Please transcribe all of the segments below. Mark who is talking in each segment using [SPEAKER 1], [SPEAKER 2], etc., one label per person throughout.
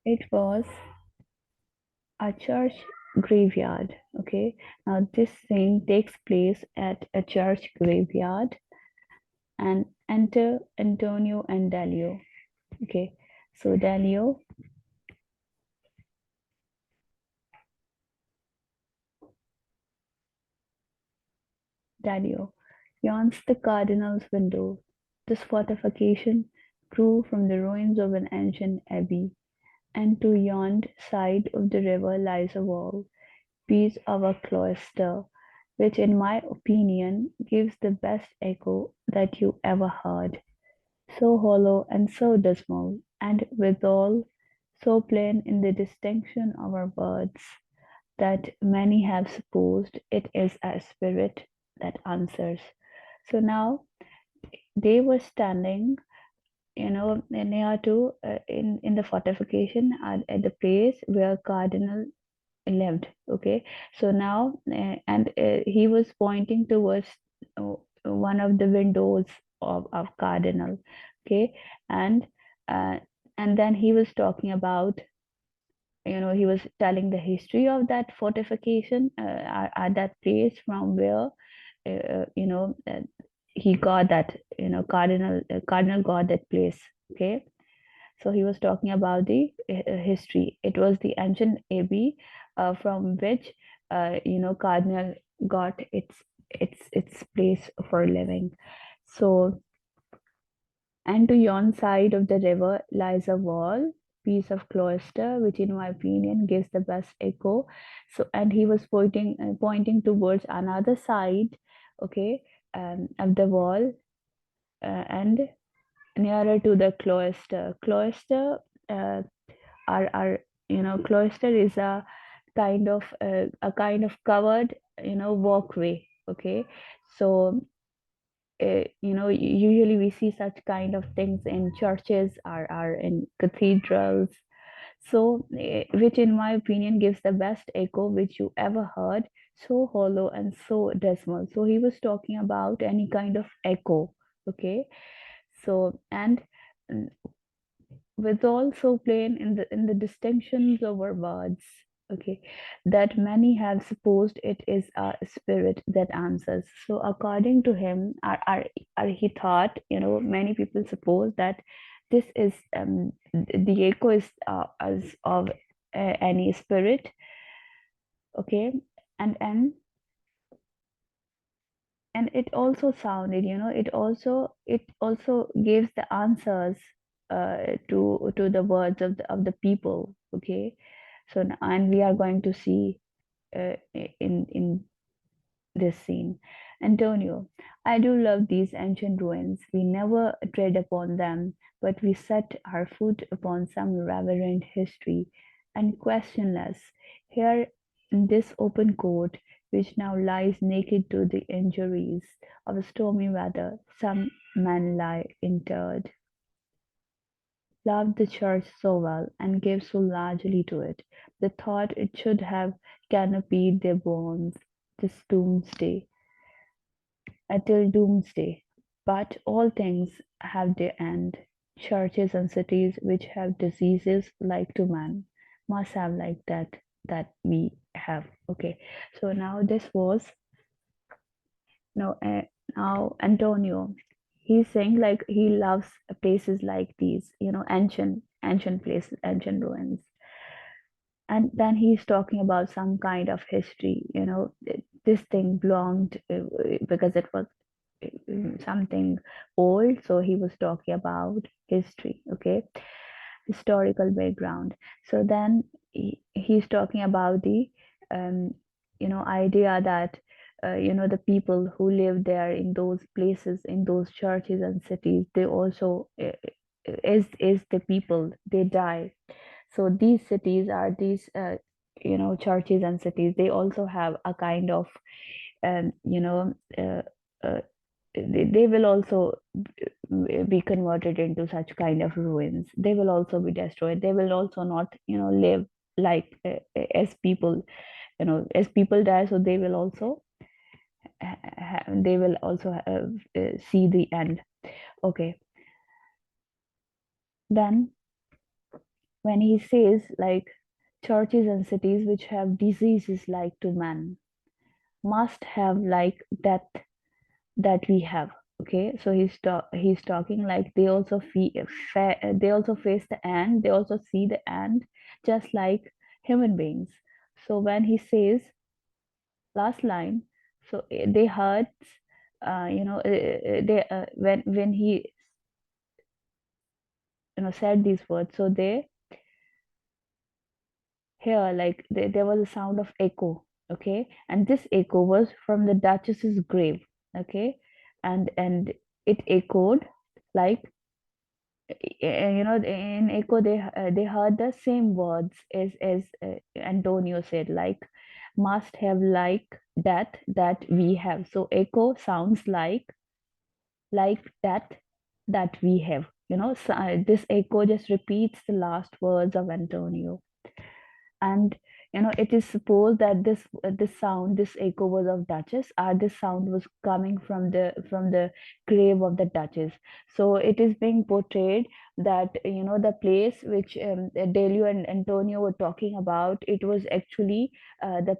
[SPEAKER 1] It was a church graveyard. Okay, now this thing takes place at a church graveyard, and enter Antonio and Dalio. Okay, so Dalio yawns the cardinal's window. This fortification grew from the ruins of an ancient abbey, and to yon side of the river lies a wall, piece of a cloister, which in my opinion gives the best echo that you ever heard, so hollow and so dismal, and withal so plain in the distinction of our words, that many have supposed it is a spirit that answers. So now they were standing, near to in the fortification at the place where Cardinal lived. Okay, so now he was pointing towards one of the windows of Cardinal. Okay, and uh, and then he was talking about, he was telling the history of that fortification at that place, from where he got that, cardinal got that place. Okay, so he was talking about the history. It was the ancient abbey from which cardinal got its place for living. So, and to yon side of the river lies a wall, piece of cloister, which in my opinion gives the best echo. So, and he was pointing towards another side, okay, of the wall, and nearer to the cloister. Cloister are cloister is a kind of covered walkway. Okay, so usually we see such kind of things in churches, or in cathedrals. So which in my opinion gives the best echo which you ever heard, so hollow and so dismal. So he was talking about any kind of echo. Okay, so, and mm, with all so plain in the distinctions of our words, okay, that many have supposed it is a spirit that answers. So according to him, he thought, many people suppose that this is the echo is as of any spirit. Okay, and and it also sounded, it also gives the answers to the words of the people. Okay, so and we are going to see in this scene. Antonio, I do love these ancient ruins. We never tread upon them, but we set our foot upon some reverent history, and questionless, here in this open court, which now lies naked to the injuries of stormy weather, some men lie interred. Loved the church so well, and gave so largely to it, the thought it should have canopied their bones this doomsday, till doomsday. But all things have their end. Churches and cities which have diseases like to man must have like that we have. Okay, so now this was no now Antonio. He's saying like he loves places like these, ancient places, ancient ruins. And then he's talking about some kind of history, this thing belonged because it was something old, so he was talking about history. Okay, historical background. So then he's talking about the idea that the people who live there in those places, in those churches and cities, they also is the people, they die. So these cities are these churches and cities, they also have a kind of um, you know uh, uh, they will also be converted into such kind of ruins. They will also be destroyed. They will also not live like as people, as people die, so they will also see the end. Okay, then when he says like churches and cities which have diseases like to man must have like death that we have. Okay, so he's talking like they also they also face the end, they also see the end just like human beings. So when he says last line, so they heard, they when he said these words, so they hear like there was a sound of echo. Okay, and this echo was from the duchess's grave. Okay, and it echoed like in echo they heard the same words as Antonio said, like must have like that we have. So echo sounds like that we have. So, this echo just repeats the last words of Antonio. And it is supposed that this sound, this echo was of Duchess, or this sound was coming from the grave of the Duchess. So it is being portrayed that the place which Delio and Antonio were talking about, it was actually the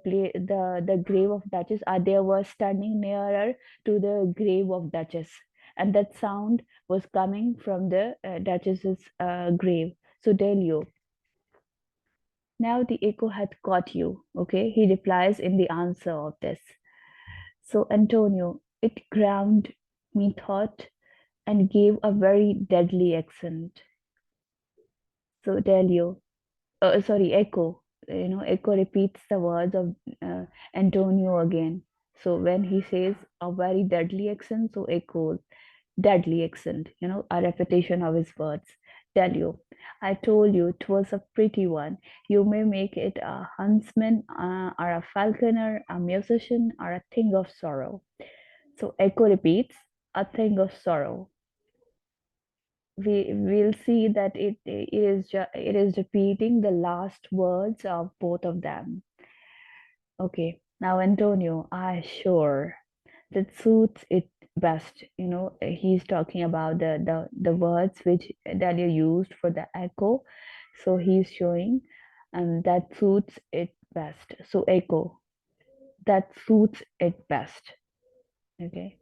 [SPEAKER 1] grave of Duchess, or they were standing nearer to the grave of Duchess, and that sound was coming from the Duchess's grave. So Delio, now the echo hath caught you. Okay, he replies in the answer of this. So, Antonio, it ground me thought and gave a very deadly accent. So, Delio, sorry, Echo, Echo repeats the words of Antonio again. So, when he says a very deadly accent, so Echo deadly accent, a repetition of his words. Tell you, I told you 'twas a pretty one. You may make it a huntsman, or a falconer, a musician, or a thing of sorrow. So Echo repeats, a thing of sorrow. We'll see that it is repeating the last words of both of them. Okay, now Antonio, I sure that suits it best. He's talking about the words which Dahlia used for the echo. So he's showing, and that suits it best. So echo, that suits it best. Okay,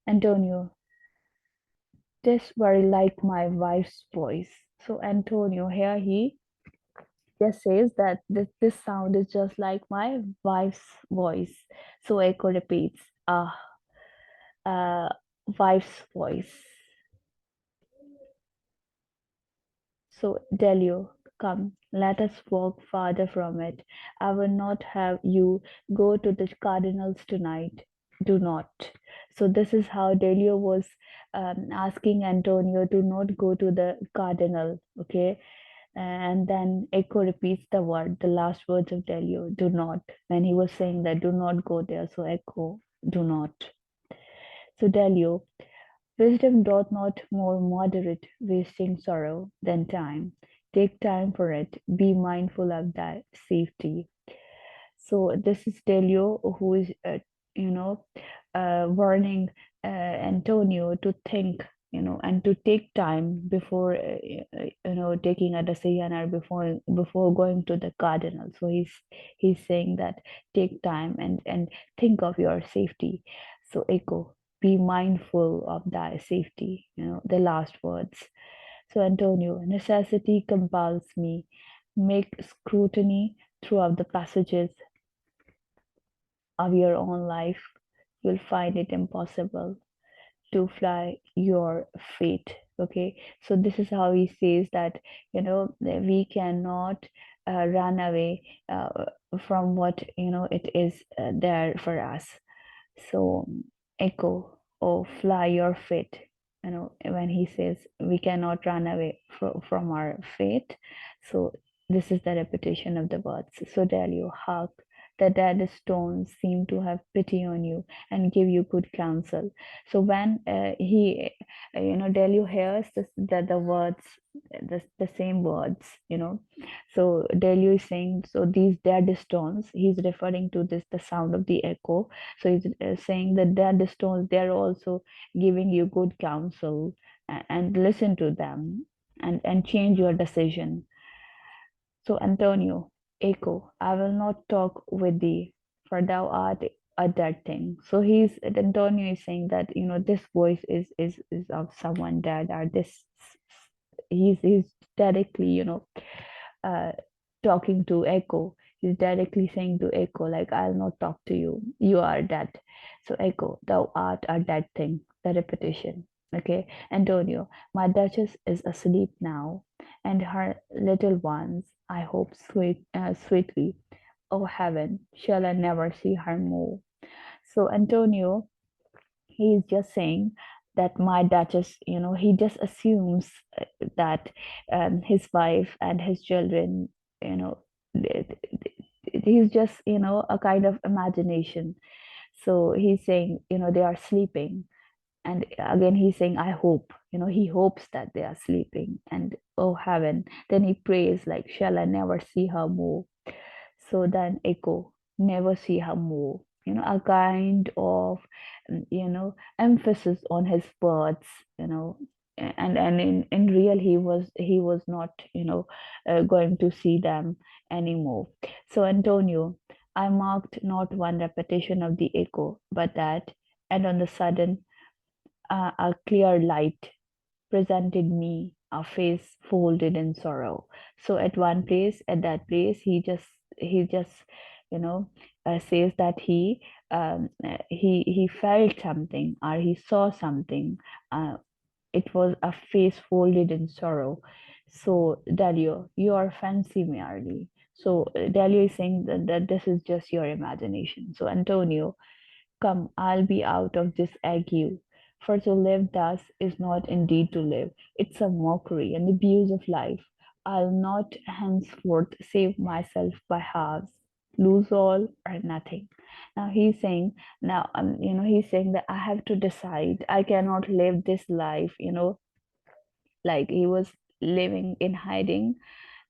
[SPEAKER 1] Antonio, this very like my wife's voice. So Antonio here he just says that this sound is just like my wife's voice. So echo repeats, uh, wife's voice. So, Delio, come, let us walk farther from it. I will not have you go to the cardinals tonight. Do not. So, this is how Delio was asking Antonio to not go to the cardinal. Okay. And then Echo repeats the last words of Delio, do not. When he was saying that, do not go there. So, Echo, do not. So, Delio, wisdom doth not more moderate wasting sorrow than time. Take time for it. Be mindful of thy safety. So this is Delio who is, you know, warning Antonio to think, and to take time before, taking a decision, or before going to the cardinal. So he's saying that take time and think of your safety. So Echo, be mindful of thy safety. The last words. So Antonio, necessity compels me. Make scrutiny throughout the passages of your own life, you'll find it impossible to fly your fate. Okay, so this is how he says that that we cannot run away from what it is there for us. So echo, oh, fly your fate. When he says we cannot run away from our fate. So this is the repetition of the words. So tell you, hark, the dead stones seem to have pity on you and give you good counsel. So when Delio hears the words, the same words, so Delio is saying, so these dead stones, he's referring to this, the sound of the echo. So he's saying that dead stones, they're also giving you good counsel, and listen to them, and change your decision. So Antonio, echo, I will not talk with thee, for thou art a dead thing. So Antonio is saying that this voice is of someone dead, or this he's directly uh, talking to Echo. He's directly saying to Echo, like, I'll not talk to you. You are dead. So Echo, thou art a dead thing. The repetition. Okay. Antonio, my Duchess is asleep now, and her little ones, I hope sweetly. Oh heaven, shall I never see her more? So Antonio, he is just saying that my Duchess, he just assumes that his wife and his children, you know, he's just, a kind of imagination. So he's saying, they are sleeping. And again, he's saying, I hope, he hopes that they are sleeping. And oh heaven, then he prays, like, shall I never see her more? So then echo, never see her more. A kind of, emphasis on his words, you know, and in real he was not, going to see them anymore. So Antonio, I marked not one repetition of the echo, but that, and on the sudden, a clear light presented me a face folded in sorrow. So at that place, he just, you know, says that he felt something, or he saw something. Uh, it was a face folded in sorrow. So Dalio, you are fancy merely. So Dalio is saying that this is just your imagination. So Antonio, come, I'll be out of this ague. For to live thus is not indeed to live. It's a mockery and abuse of life. I'll not henceforth save myself by halves, lose all or nothing. Now he's saying that I have to decide. I cannot live this life, like he was living in hiding,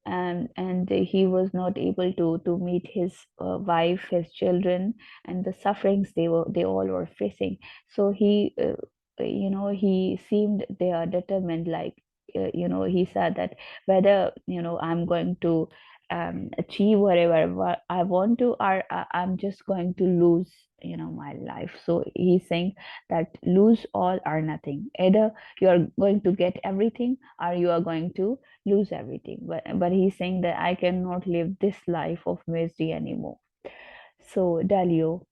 [SPEAKER 1] and he was not able to meet his wife, his children, and the sufferings they all were facing. So he seemed they are determined, like, he said that whether I'm going to achieve whatever I want to, or I'm just going to lose my life. So he's saying that lose all or nothing. Either you are going to get everything, or you are going to lose everything. But he's saying that I cannot live this life of misery anymore. So Dalio,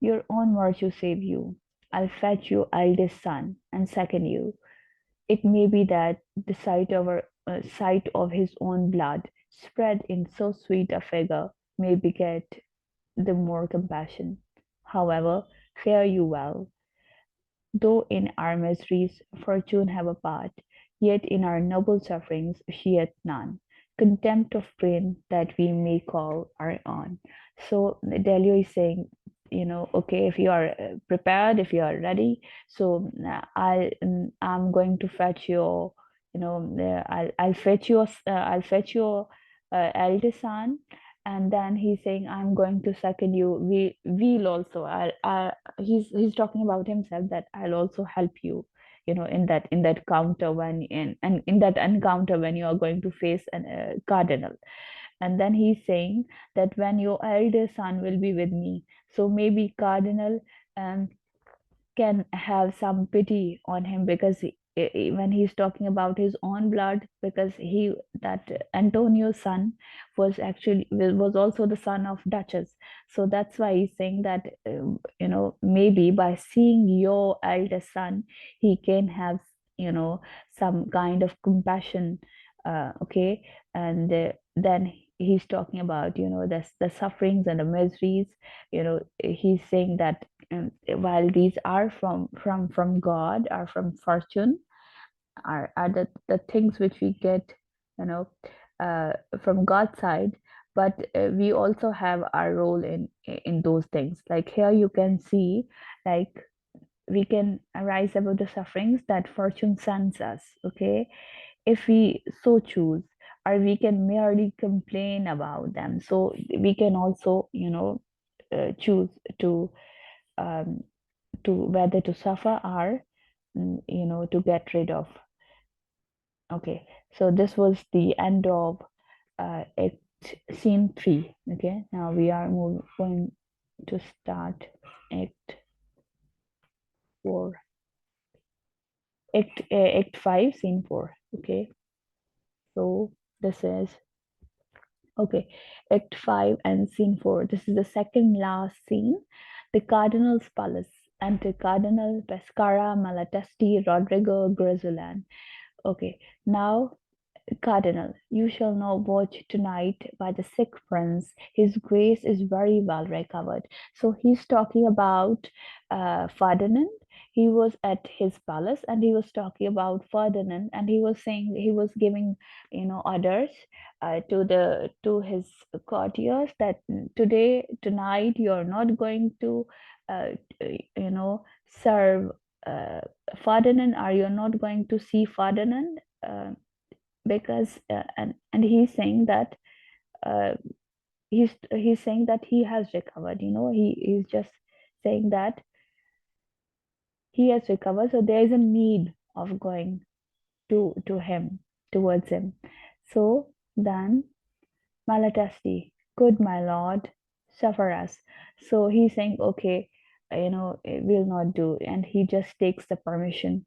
[SPEAKER 1] your own virtue save you. I'll fetch you eldest son and second you. It may be that the sight of his own blood spread in so sweet a figure may beget the more compassion. However, fare you well. Though in our miseries fortune have a part, yet in our noble sufferings she hath none. Contempt of pain that we may call our own. So Delio is saying, okay, if you are prepared, if you are ready, so I'm going to fetch your, I'll fetch your, eldest son, and then he's saying, I'm going to second you. We'll also, he's talking about himself, that I'll also help you, in that counter, when in that encounter when you are going to face an cardinal. And then he's saying that when your elder son will be with me, so maybe cardinal um, can have some pity on him, because when he's talking about his own blood, because he that Antonio's son was also the son of Duchess. So that's why he's saying that, maybe by seeing your eldest son, he can have, some kind of compassion. Okay. And then he's talking about, the sufferings and the miseries. He's saying that, while these are from God, or from fortune, are the things which we get, you know uh, from God's side, but we also have our role in those things. Like here you can see, like, we can arise above the sufferings that fortune sends us, okay, if we so choose, or we can merely complain about them. So we can also, choose to um, to whether to suffer, or to get rid of. Okay, so this was the end of Act Scene 3. Okay, now we are going to start Act 4, Act 5, Scene 4. Okay, so this is okay, Act 5 and Scene 4. This is the second last scene. The Cardinal's Palace. Enter Cardinal Pescara Malatesti Rodrigo Grizulan. Okay, now Cardinal, you shall not watch tonight by the sick prince. His grace is very well recovered. So he's talking about Ferdinand. He was at his palace and he was talking about Ferdinand, and he was saying, he was giving, orders to his courtiers that tonight you're not going to uh, serve uh, Ferdinand, or you're not going to see Ferdinand. Because and he's saying that uh, he's saying that he has recovered. He is just saying that he has recovered, so there is a need of going to him, towards him. So then Malatesti, good my lord, suffer us. So he's saying, okay, it will not do, and he just takes the permission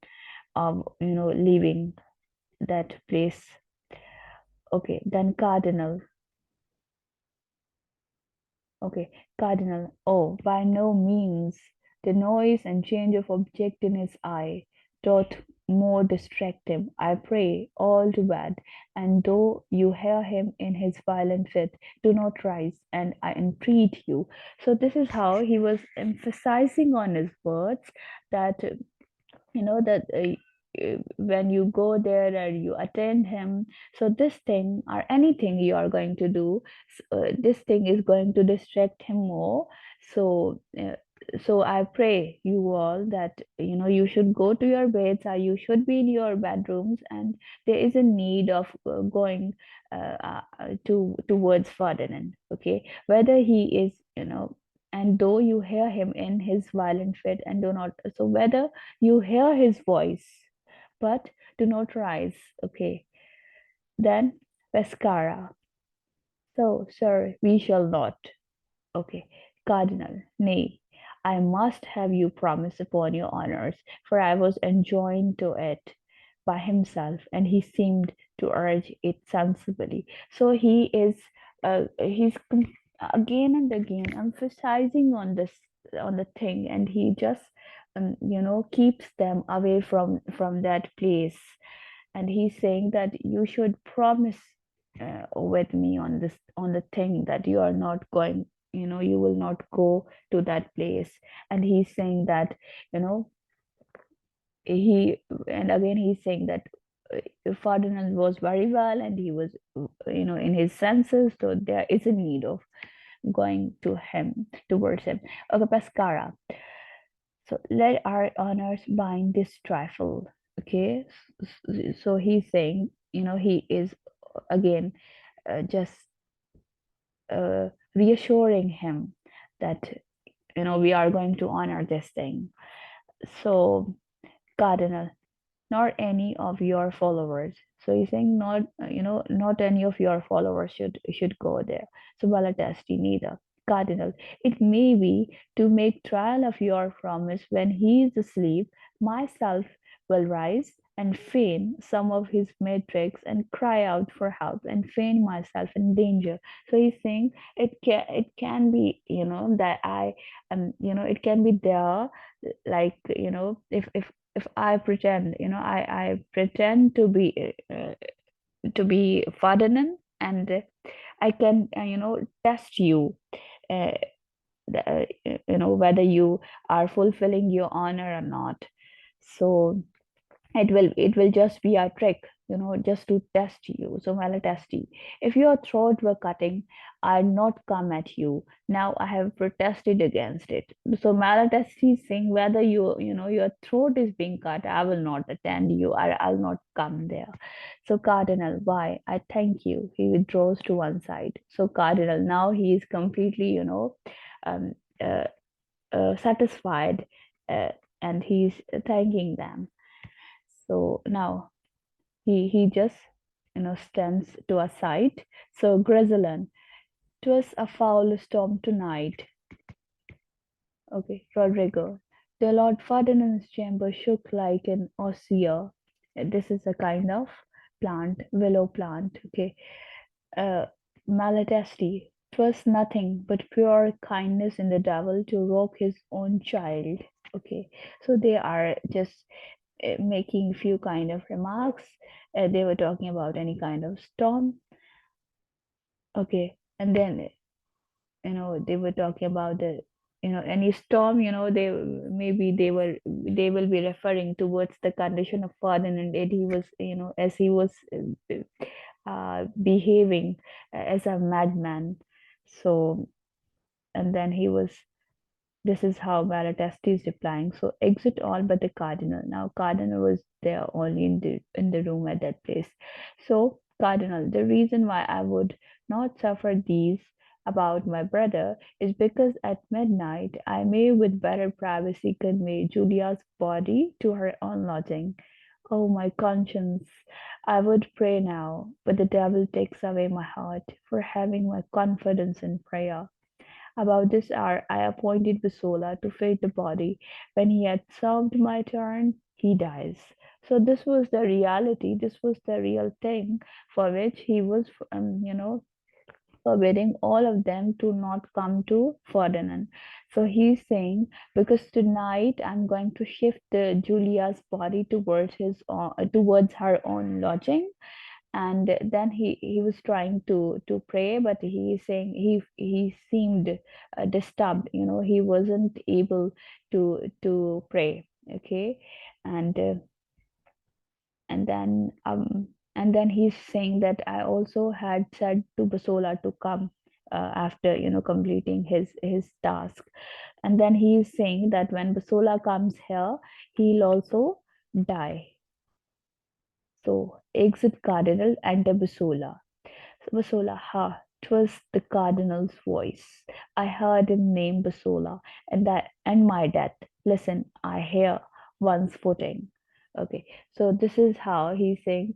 [SPEAKER 1] of leaving that place. Okay, then Cardinal. Okay, Cardinal. Oh, by no means. The noise and change of object in his eye doth more distract him. I pray, all to bed, and though you hear him in his violent fit, do not rise, and I entreat you. So this is how he was emphasizing on his words, that that when you go there or you attend him, so this thing or anything you are going to do, this thing is going to distract him more. So so I pray you all that you should go to your beds, or you should be in your bedrooms, and there is a need of going towards Ferdinand. Okay, whether he is and though you hear him in his violent fit, and do not, so whether you hear his voice, but do not rise. Okay. Then Pescara. So, sir, we shall not. Okay. Cardinal. Nay, I must have you promise upon your honors, for I was enjoined to it by himself, and he seemed to urge it sensibly. So he is, he's again and again emphasizing on this, on the thing, and he just, keeps them away from that place, and he's saying that you should promise with me on this, on the thing, that you are not going, you will not go to that place. And he's saying that, you know he and again he's saying that Ferdinand was very well, and he was in his senses, so there is a need of going to him, towards him. Okay, Pescara. So let our honors bind this trifle. Okay, so he's saying, he is again just reassuring him that we are going to honor this thing. So, Cardinal, nor any of your followers. So he's saying not, not any of your followers should go there. So Balatesti, neither. Cardinal, it may be to make trial of your promise when he is asleep, myself will rise and feign some of his matrix and cry out for help and feign myself in danger. So he's saying it can be, that I it can be there, like, if I pretend, I pretend to be Ferdinand, and I can, test you, uh, whether you are fulfilling your honor or not. So it will just be a trick, just to test you. So malatesti, if your throat were cutting, I'd not come at you. Now I have protested against it. So malatesti is saying, whether your throat is being cut, I will not attend you, or I'll not come there. So Cardinal, why, I thank you. He withdraws to one side. So Cardinal, now he is completely, um, uh, satisfied, uh, and he's thanking them. So now He just stands to a side. So Grizelin, 'twas a foul storm tonight. Okay, Rodrigo. The Lord Ferdinand's chamber shook like an osier. This is a kind of plant, willow plant. Okay. Uh, Malatesti. 'Twas nothing but pure kindness in the devil to rob his own child. Okay. So they are just making few kind of remarks. They were talking about any kind of storm. Okay. And then they were talking about the any storm, they maybe they will be referring towards the condition of Ferdinand, and he was as he was behaving as a madman. So and then he was this is how Malatesti is replying. So exit all but the cardinal. Now cardinal was there only in the room at that place. So cardinal, the reason why I would not suffer these about my brother is because at midnight I may with better privacy convey Julia's body to her own lodging. Oh my conscience, I would pray now, but the devil takes away my heart for having my confidence in prayer. About this hour I appointed Bisola to feed the body. When he had served my turn, he dies. So this was the reality. This was the real thing for which he was, forbidding all of them to not come to Ferdinand. So he's saying, because tonight I'm going to shift the Julia's body towards her own lodging, and then he was trying to pray, but he is saying he seemed disturbed, he wasn't able to pray. Okay. And uh, and then um and then he's saying that I also had said to Basola to come after completing his task. And then he is saying that when Basola comes here, he'll also die. So exit cardinal, enter Basola. Basola, ha, 'twas the cardinal's voice. I heard him name Basola, and my death. Listen, I hear one's footing. Okay, so this is how he's saying,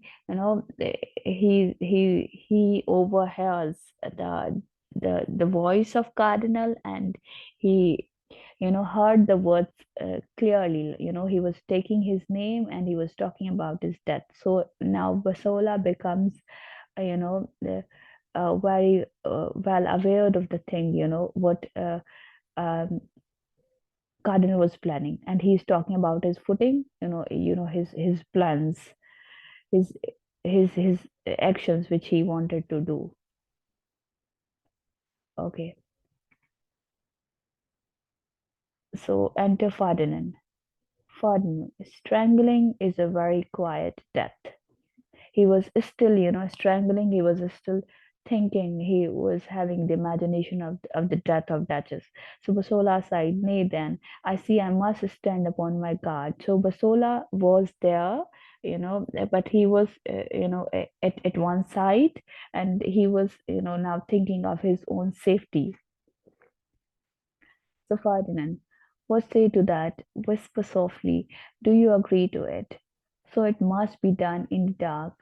[SPEAKER 1] he overhears the voice of cardinal, and he heard the words clearly. He was taking his name and he was talking about his death. So now Basola becomes the very well aware of the thing, what um, Cardinal was planning, and he's talking about his footing, his plans, his his actions which he wanted to do. Okay, so enter Ferdinand. Ferdinand, strangling is a very quiet death. He was still strangling. He was still thinking. He was having the imagination of the death of Duchess. So Basola sighed, nay then, I see I must stand upon my guard. So Basola was there, but he was at one side, and he was now thinking of his own safety. So Ferdinand, what say to that? Whisper softly, do you agree to it? So it must be done in the dark.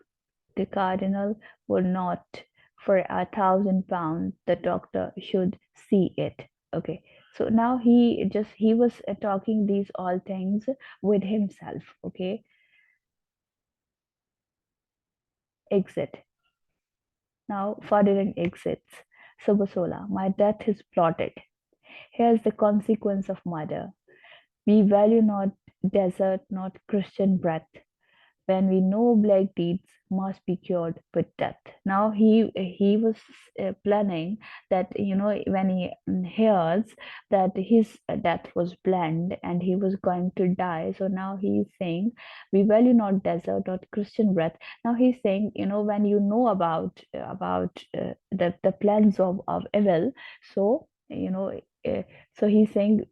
[SPEAKER 1] The cardinal would not for £1,000 the doctor should see it. Okay, so now he was talking these all things with himself. Okay, exit. Now Ferdinand exits. Subasola, my death is plotted. Here's the consequence of murder. We value not desert, not Christian breath. When we know black deeds must be cured with death. Now he was planning that when he hears that his death was planned and he was going to die. So now he's saying we value not desert or Christian breath. Now he's saying when you know about the plans of evil. So uh, so he's saying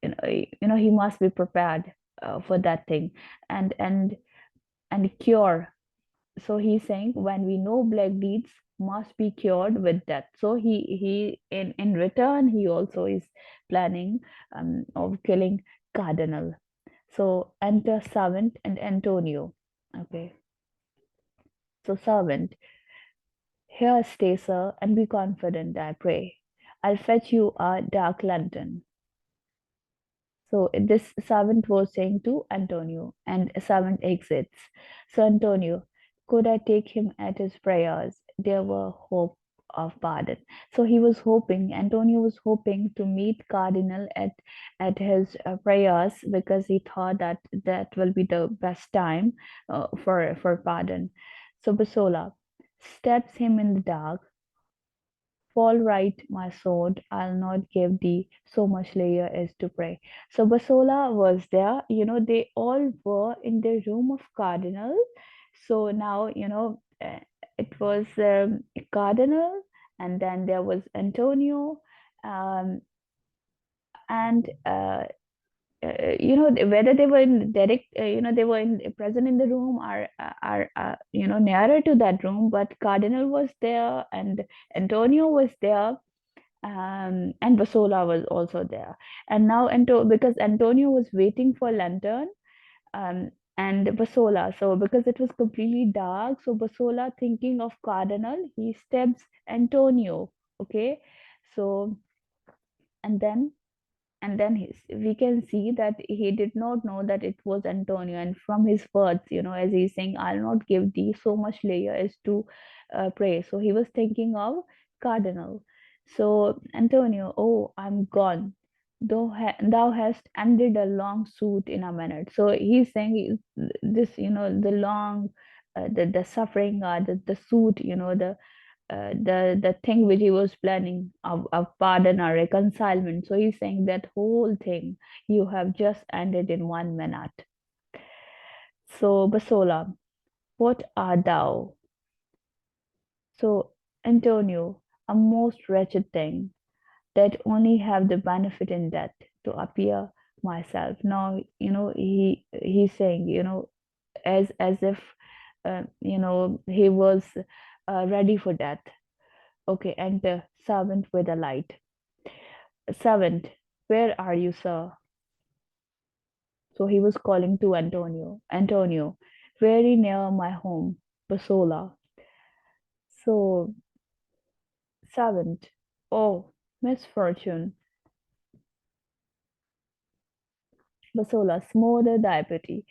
[SPEAKER 1] he must be prepared for that thing, and cure. So he's saying when we know black deeds must be cured with death. So he in return he also is planning of killing Cardinal. So enter servant and Antonio. Okay. So, servant, here stay, sir, and be confident, I pray. I'll fetch you a dark lantern. So this servant was saying to Antonio, and servant exits. So Antonio, could I take him at his prayers? There were hope of pardon. So he was hoping, Antonio was hoping to meet Cardinal at his prayers because he thought that that will be the best time for pardon. So Basola stabs him in the dark. Fall right, my sword, I'll not give thee so much layer as to pray. So Basola was there, they all were in the room of Cardinal. So now, it was Cardinal, and then there was Antonio, um, and whether they were in direct they were in present in the room or are nearer to that room, but Cardinal was there and Antonio was there, and Basola was also there. And now because Antonio was waiting for lantern, and Basola, so because it was completely dark, so Basola, thinking of Cardinal, he stabs Antonio. Okay, so and then we can see that he did not know that it was Antonio. And from his words, as he's saying, I'll not give thee so much layer as to pray. So he was thinking of Cardinal. So Antonio, oh, I'm gone. Thou hast ended a long suit in a minute. So he's saying this, the long, the suffering, the suit, the thing which he was planning of pardon or reconcilement. So he's saying that whole thing you have just ended in 1 minute. So Basola, what art thou? So Antonio, a most wretched thing that only have the benefit in death to appear myself. Now he's saying as if he was ready for death. Okay, enter servant with a light. Servant, where are you, sir? So he was calling to Antonio. Antonio, very near my home, Basola. So, servant, oh, misfortune. Basola, smother thy pity.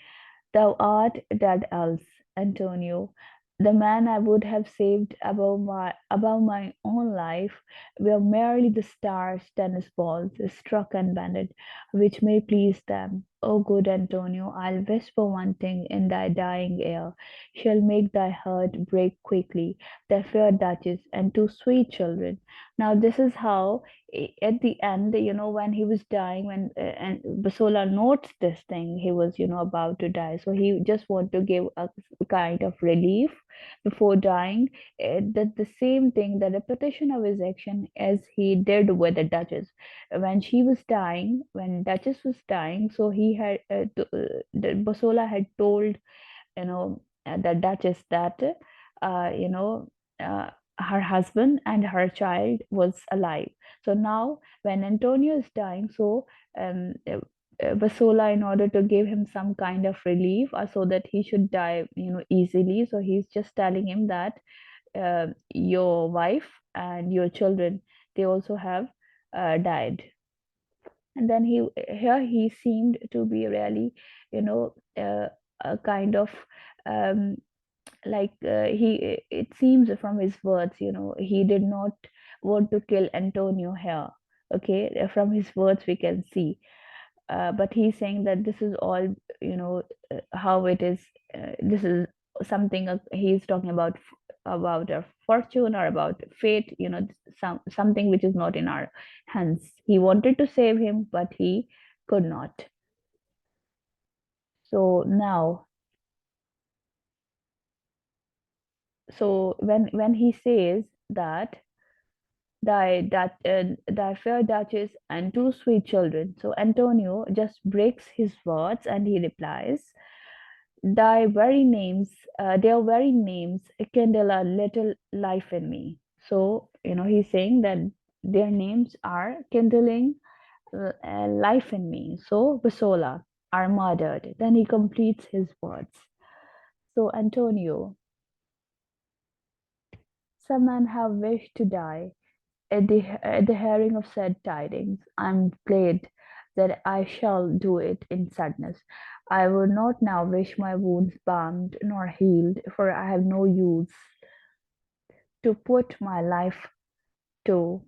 [SPEAKER 1] Thou art dead else, Antonio. The man I would have saved above my own life were merely the stars, tennis balls, struck and banded, which may please them. O good Antonio, I'll whisper one thing in thy dying ear, shall make thy heart break quickly, thy fair duchess and two sweet children. Now this is how at the end, when he was dying, when and Basola notes this thing, he was, about to die. So he just want to give a kind of relief before dying. That the same thing, the repetition of his action as he did with the Duchess. When she was dying, when Duchess was dying, so he had, the Basola had told the Duchess that uh, you know uh, her husband and her child was alive. So now when Antonio is dying, so Basola, in order to give him some kind of relief, so that he should die easily, so he's just telling him that your wife and your children, they also have died. And then he seemed to be really, a kind of, um, like it seems from his words, he did not want to kill Antonio here. Okay, from his words we can see, but he's saying that this is all, how it is. This is something, he's talking about a fortune or about fate, something which is not in our hands. He wanted to save him, but he could not. So now, so when he says that thy fair duchess and two sweet children, so Antonio just breaks his words and he replies, thy very names, their very names kindle a little life in me. So, he's saying that their names are kindling life in me. So, Basola are murdered. Then he completes his words. So, Antonio, Some men have wished to die. At the hearing of said tidings, I am glad that I shall do it in sadness. I would not now wish my wounds balmed nor healed, for I have no use to put my life to.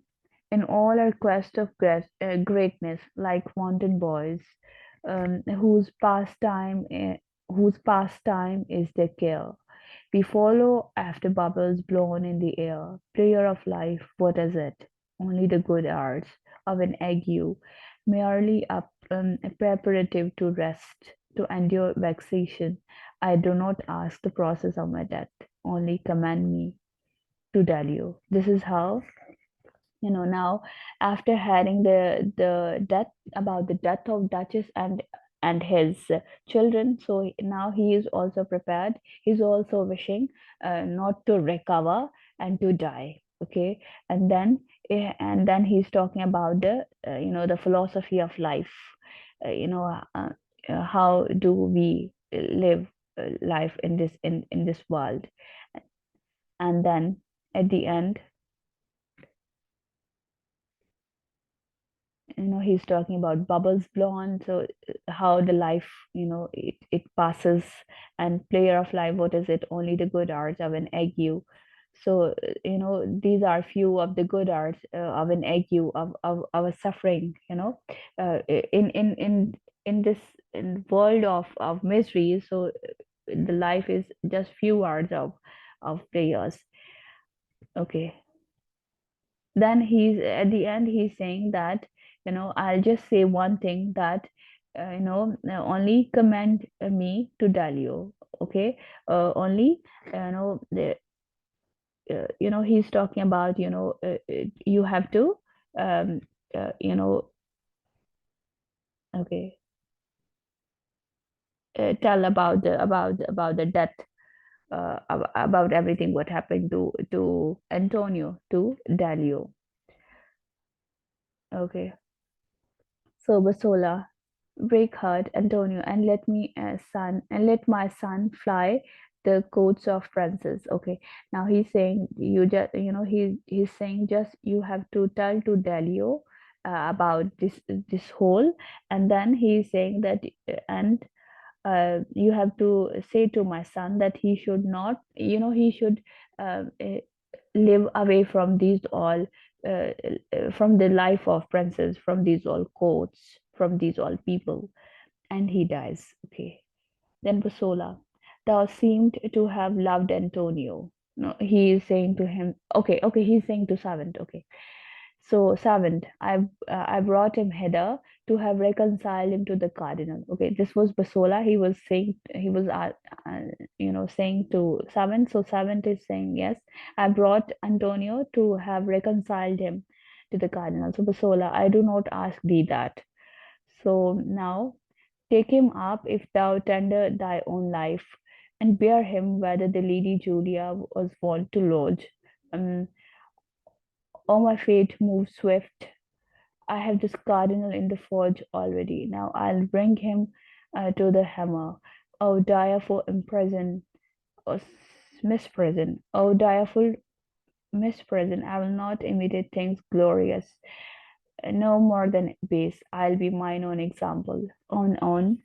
[SPEAKER 1] In all our quest of greatness, like wanton boys, um, whose pastime, i- whose pastime is their care. We follow after bubbles blown in the air. Prayer of life, what is it? Only the good arts of an ague, merely a preparative to rest, to endure vexation. I do not ask the process of my death, only command me to tell you. This is how, now, after hearing the death about the death of Duchess and his children, so now he is also prepared. He's also wishing not to recover and to die. Okay, and then he's talking about the philosophy of life. How do we live life in this world? And then at the end, he's talking about bubbles blonde, so how the life, it passes. And player of life, what is it? Only the good arts of an ague. So these are few of the good arts of an ague, of a suffering, in this in world of misery. So the life is just few hours of prayers. Okay, then he's at the end, he's saying that, I'll just say one thing, that only commend me to Dalio. Okay, only, he's talking about, you have to, um, uh, you know okay, tell about the death, about everything what happened to Antonio, to Dalio. Okay, so Basola, break heart, Antonio, and let my son fly the coats of princes. Okay, now he's saying, he's saying, just you have to tell to Delio about this whole. And then he's saying that, and you have to say to my son that he should not, he should uh, uh, live away from these all, from the life of princes, from these all courts, from these all people. And he dies. Okay, then Basola, thou seemed to have loved Antonio. No, he is saying to him, okay, he's saying to servant. Okay, so, servant, I brought him hither to have reconciled him to the cardinal. Okay, this was Basola. He was saying, uh, saying to servant. So servant is saying, yes, I brought Antonio to have reconciled him to the cardinal. So Basola, I do not ask thee that. So now take him up if thou tender thy own life, and bear him whether the Lady Julia was wont to lodge. Um, oh, my fate moves swift. I have this cardinal in the forge already. Now I'll bring him to the hammer. Oh, direful imprison, oh, misprison. Oh, direful misprison. I will not imitate things glorious. No more than base. I'll be mine own example. On,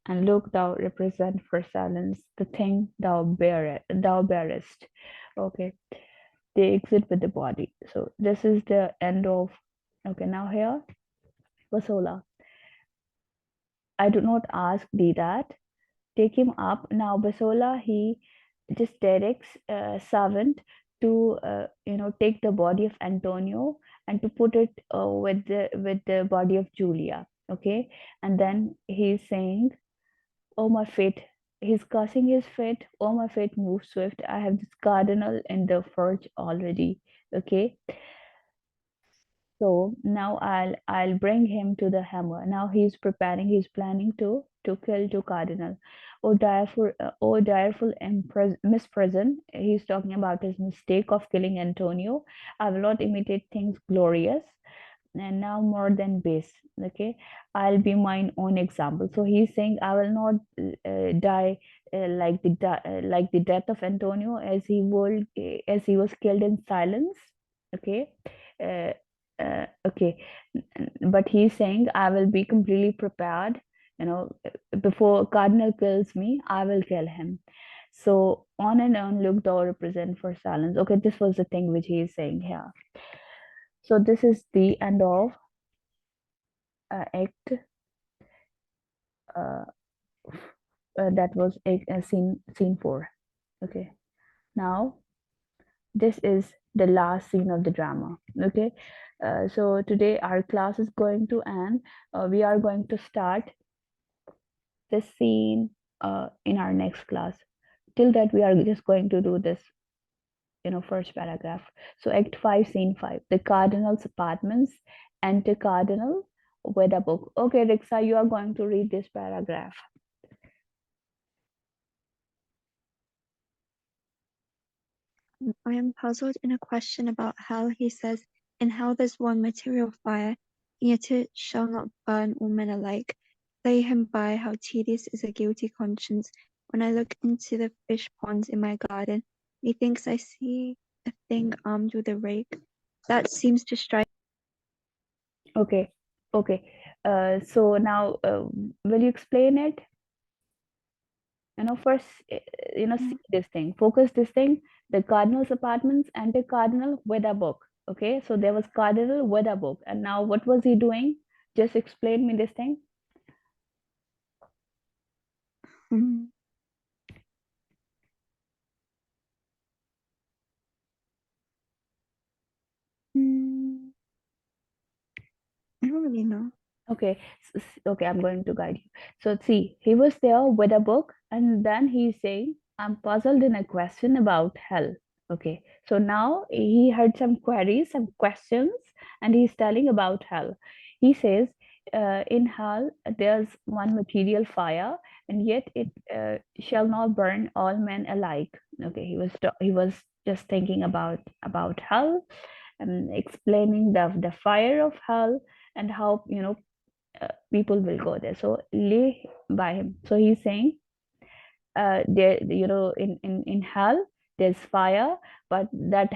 [SPEAKER 1] and look, thou represent for silence the thing thou bearest. Okay, they exit with the body. So this is the end of. Okay, now here, Vasola. I do not ask thee that. Take him up. Now, Basola, he just directs servant to, take the body of Antonio and to put it with the body of Julia. Okay, and then he's saying, "Oh my fate." He's cursing his fate. Oh my fate, move swift. I have this cardinal in the forge already. Okay, so now I'll bring him to the hammer. Now he's planning to kill two cardinal. Oh direful mispresent. He's talking about his mistake of killing Antonio. I will not imitate things glorious. and now more than base. Okay, I'll be mine own example. So he's saying I will not die like the death of Antonio, as he was killed in silence. Okay, uh, okay, but he's saying I will be completely prepared. You know, before Cardinal kills me, I will kill him. So on and on, look thou represent for silence. Okay, this was the thing which he is saying here. So this is the end of act uh, that was scene 4. Okay, now this is the last scene of the drama. Okay, so today our class is going to end. We are going to start this scene in our next class. Till that, we are just going to do this, first paragraph. So Act 5, Scene 5, the Cardinal's apartments, enter Cardinal with a book. Okay, Rixa, you are going to read this paragraph.
[SPEAKER 2] I am puzzled in a question about hell, he says. In hell there's one material fire, yet it shall not burn all men alike. Lay him by, how tedious is a guilty conscience. When I look into the fish ponds in my garden, methinks I see a thing armed with a rake. That seems to strike.
[SPEAKER 1] Okay, okay. So now, will you explain it? First, see this thing, focus this thing. The Cardinal's apartments, enter Cardinal with a book. Okay, so there was Cardinal with a book, and now what was he doing? Just explain me this thing.
[SPEAKER 2] Hmm. Hmm. I don't really know.
[SPEAKER 1] Okay, okay, I'm going to guide you. So see, he was there with a book, and then he's saying, I'm puzzled in a question about hell. Okay, so now he had some queries, some questions, and he's telling about hell. He says, in hell, there's one material fire, and yet it shall not burn all men alike. Okay, he was just thinking about hell and explaining the fire of hell and how people will go there. So lay by him. So he's saying, there, in hell there's fire, but that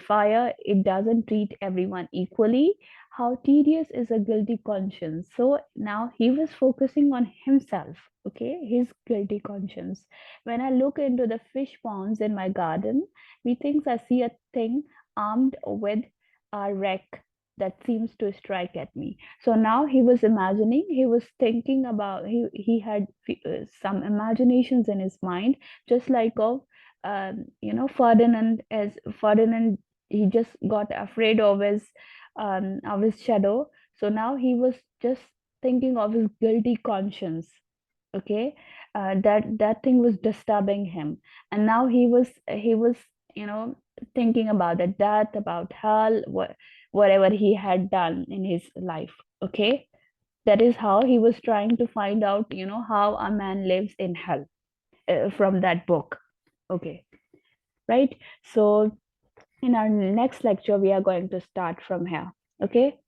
[SPEAKER 1] fire, it doesn't treat everyone equally. How tedious is a guilty conscience. So now he was focusing on himself. Okay, his guilty conscience. When I look into the fish ponds in my garden, methinks I see a thing armed with a wreck that seems to strike at me. So now he was imagining, he was thinking about, he had some imaginations in his mind, just like of Ferdinand. As Ferdinand, he just got afraid of his shadow. So now he was just thinking of his guilty conscience. Okay, that thing was disturbing him, and now he was you know thinking about the death, about hell, whatever he had done in his life. Okay, that is how he was trying to find out, how a man lives in hell, from that book. Okay, right. So in our next lecture we are going to start from here. Okay,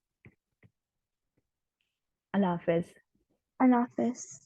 [SPEAKER 1] Allah Hafiz.
[SPEAKER 2] An office.